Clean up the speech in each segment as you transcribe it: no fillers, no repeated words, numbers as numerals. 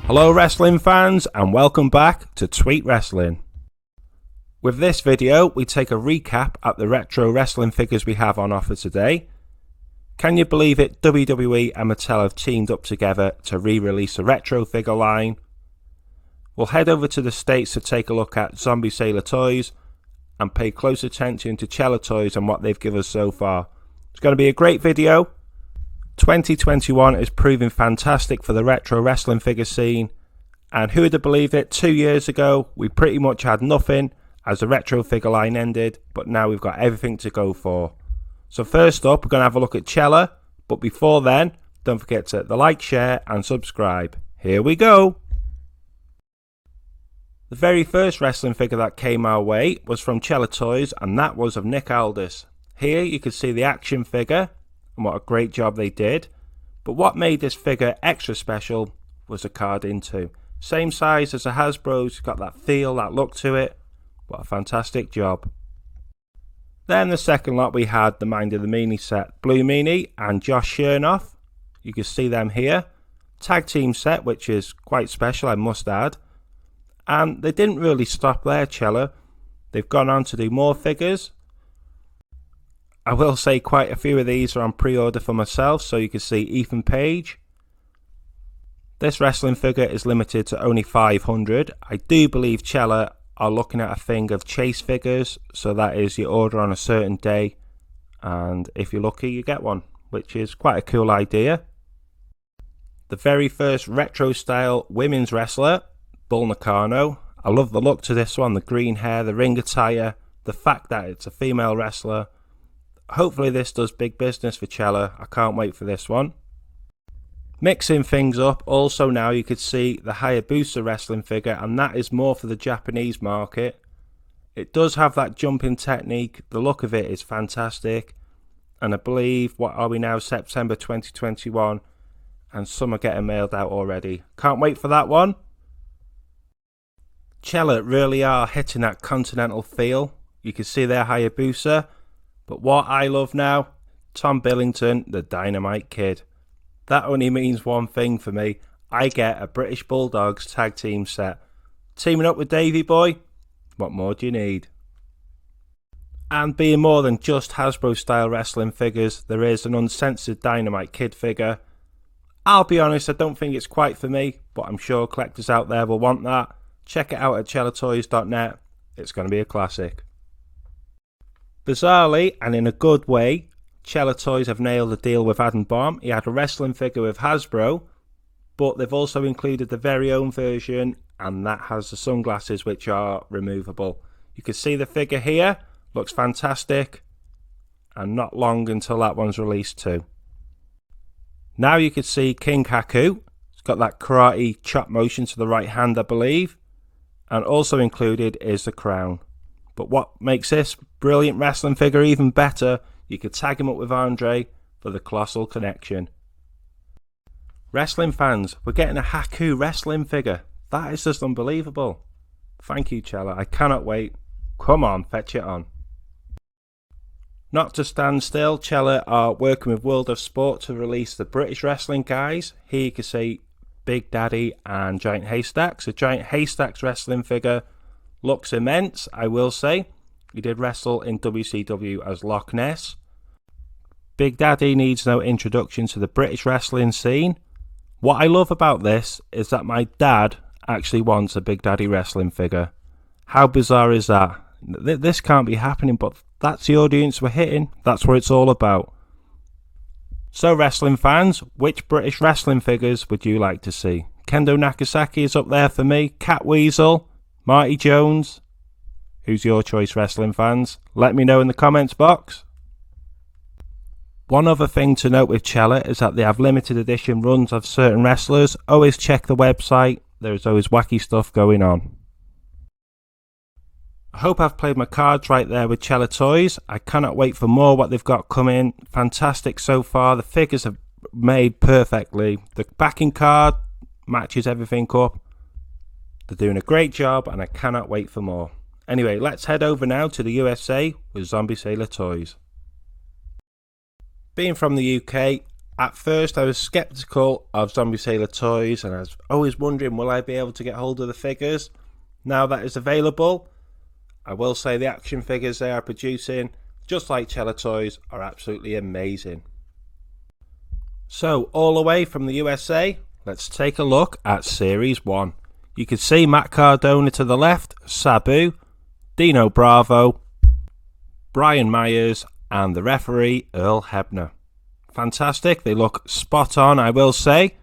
Hello wrestling fans and welcome back to Tweet Wrestling. With this video we take a recap at the retro wrestling figures we have on offer today. Can you believe it, WWE and Mattel have teamed up together to re-release a retro figure line? We'll head over to the States to take a look at Chella Toys and pay close attention to Chella Toys and what they've given us so far. It's going to be a great video. 2021 is proving fantastic for the retro wrestling figure scene, and who would have believed it, 2 years ago we pretty much had nothing as the retro figure line ended, but now we've got everything to go for. So first up we're going to have a look at Chella, but before then don't forget to hit the like, share and subscribe. Here we go. The very first wrestling figure that came our way was from Chella Toys, and that was of Nick Aldis. Here you can see the action figure and what a great job they did, but what made this figure extra special was the card into. Same size as a Hasbro's, got that feel, that look to it. What a fantastic job. Then the second lot we had the Mind of the Meanie set, Blue Meanie and Josh Chernoff. You can see them here. Tag team set, which is quite special I must add. And they didn't really stop there, Chella. They've gone on to do more figures. I will say quite a few of these are on pre-order for myself, so you can see Ethan Page. This wrestling figure is limited to only 500. I do believe Chella are looking at a thing of chase figures, so that is you order on a certain day and if you're lucky you get one, which is quite a cool idea. The very first retro style women's wrestler, Bull Nakano. I love the look to this one, the green hair, the ring attire, the fact that it's a female wrestler. Hopefully this does big business for Chella. I can't wait for this one. Mixing things up, also now you could see the Hayabusa wrestling figure, and that is more for the Japanese market. It does have that jumping technique, the look of it is fantastic, and I believe, what are we now, September 2021, and some are getting mailed out already. Can't wait for that one. Chella really are hitting that continental feel. You can see their Hayabusa. But what I love now, Tom Billington, the Dynamite Kid. That only means one thing for me. I get a British Bulldogs tag team set. Teaming up with Davey Boy, what more do you need? And being more than just Hasbro style wrestling figures, there is an uncensored Dynamite Kid figure. I'll be honest, I don't think it's quite for me, but I'm sure collectors out there will want that. Check it out at chellatoys.net. It's going to be a classic. Bizarrely, and in a good way, Chella Toys have nailed the deal with Adam Bomb. He had a wrestling figure with Hasbro, but they've also included the very own version, and that has the sunglasses which are removable. You can see the figure here, looks fantastic, and not long until that one's released too. Now you can see King Haku. It's got that karate chop motion to the right hand, I believe, and also included is the crown. But what makes this brilliant wrestling figure even better, you could tag him up with Andre for the colossal connection. Wrestling fans, we're getting a Haku wrestling figure. That is just unbelievable. Thank you, Chella. I cannot wait. Come on, fetch it on. Not to stand still, Chella are working with World of Sport to release the British wrestling guys. Here you can see Big Daddy and Giant Haystacks. A Giant Haystacks wrestling figure looks immense, I will say. He did wrestle in WCW as Loch Ness. Big Daddy needs no introduction to the British wrestling scene. What I love about this is that my dad actually wants a Big Daddy wrestling figure. How bizarre is that? This can't be happening, but that's the audience we're hitting. That's what it's all about. So wrestling fans, which British wrestling figures would you like to see? Kendo Nagasaki is up there for me. Cat Weasel, Marty Jones. Who's your choice, wrestling fans? Let me know in the comments box. One other thing to note with Chella is that they have limited edition runs of certain wrestlers. Always check the website. There's always wacky stuff going on. I hope I've played my cards right there with Chella Toys. I cannot wait for more what they've got coming. Fantastic so far. The figures are made perfectly. The backing card matches everything up. They're doing a great job and I cannot wait for more. Anyway, let's head over now to the USA with Chella Toys. Being from the UK, At first I was skeptical of Zombie Sailor Toys and I was always wondering, will I be able to get hold of the figures? Now that it's available, I will say the action figures they are producing, just like Chella Toys, are absolutely amazing. So all the way from the USA, let's take a look at Series 1. You can see Matt Cardona to the left, Sabu, Dino Bravo, Brian Myers and the referee Earl Hebner. Fantastic, they look spot on, I will say.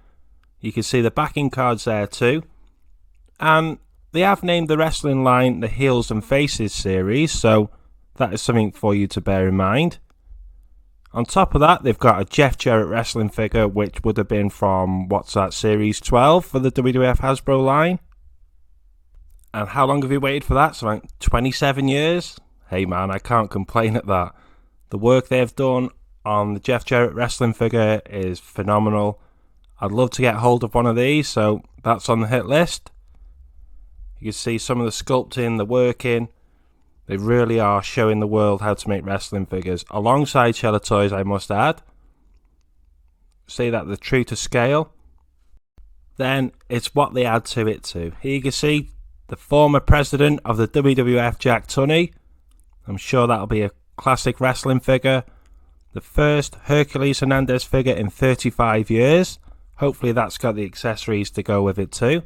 You can see the backing cards there too. And they have named the wrestling line the Heels and Faces series, so that is something for you to bear in mind. On top of that, they've got a Jeff Jarrett wrestling figure, which would have been from, what's that, Series 12 for the WWF Hasbro line. And how long have you waited for that? So like 27 years? Hey man, I can't complain at that. The work they've done on the Jeff Jarrett wrestling figure is phenomenal. I'd love to get hold of one of these, so that's on the hit list. You can see some of the sculpting, the working. They really are showing the world how to make wrestling figures. Alongside Chella Toys, I must add. See that they're true to scale. Then it's what they add to it too. Here you can see the former president of the WWF, Jack Tunney. I'm sure that'll be a classic wrestling figure. The first Hercules Hernandez figure in 35 years. Hopefully that's got the accessories to go with it too.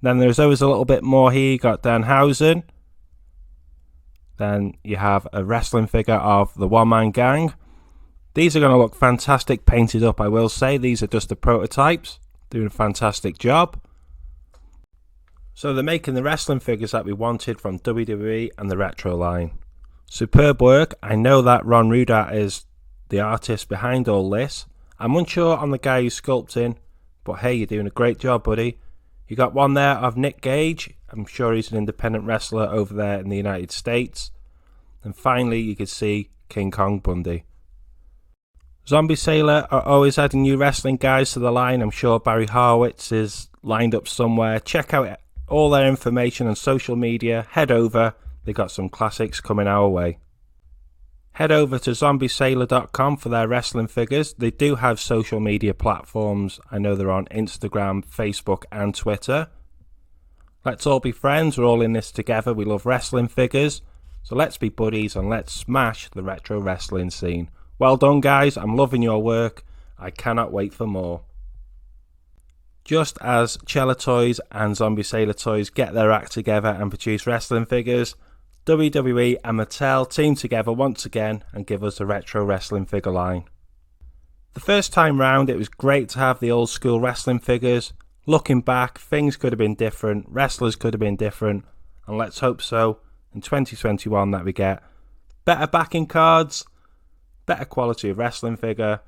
Then there's always a little bit more here. You got Danhausen. Then you have a wrestling figure of the One Man Gang. These are going to look fantastic painted up, I will say. These are just the prototypes. Doing a fantastic job. So they're making the wrestling figures that we wanted from WWE and the Retro line. Superb work. I know that Ron Rudat is the artist behind all this. I'm unsure on the guy who's sculpting, but hey, you're doing a great job, buddy. You got one there of Nick Gage. I'm sure he's an independent wrestler over there in the United States. And finally, you can see King Kong Bundy. Zombie Sailor are always adding new wrestling guys to the line. I'm sure Barry Horowitz is lined up somewhere. Check out all their information on social media. Head over. They got some classics coming our way. Head over to zombiesailor.com for their wrestling figures. They do have social media platforms. I know they're on Instagram, Facebook and Twitter. Let's all be friends. We're all in this together. We love wrestling figures. So let's be buddies and let's smash the retro wrestling scene. Well done, guys. I'm loving your work. I cannot wait for more. Just as Chella Toys and Zombie Sailor Toys get their act together and produce wrestling figures, WWE and Mattel team together once again and give us a retro wrestling figure line. The first time round it was great to have the old school wrestling figures. Looking back, things could have been different, wrestlers could have been different, and let's hope so in 2021 that we get better backing cards, better quality of wrestling figure,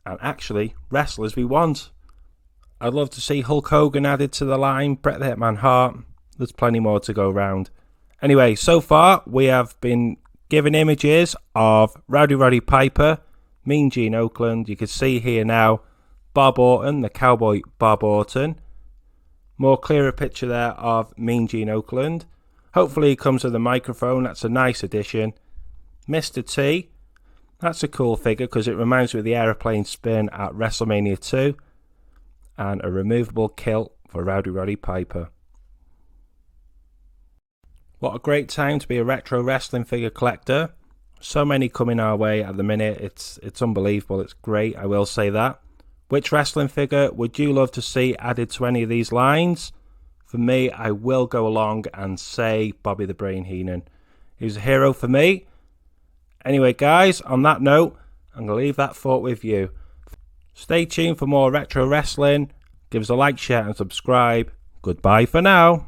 and actually wrestlers we want. I'd love to see Hulk Hogan added to the line, Bret the Hitman Hart. There's plenty more to go round. Anyway, so far we have been given images of Rowdy Roddy Piper, Mean Gene Oakland. You can see here now Bob Orton, the Cowboy Bob Orton. More clearer picture there of Mean Gene Oakland. Hopefully he comes with a microphone. That's a nice addition. Mr. T. That's a cool figure because it reminds me of the aeroplane spin at WrestleMania 2. And a removable kilt for Rowdy Roddy Piper. What a great time to be a retro wrestling figure collector. So many coming our way at the minute. It's unbelievable. It's great, I will say that. Which wrestling figure would you love to see added to any of these lines? For me, I will go along and say Bobby the Brain Heenan. He's a hero for me. Anyway, guys, on that note, I'm going to leave that thought with you. Stay tuned for more retro wrestling. Give us a like, share and subscribe. Goodbye for now.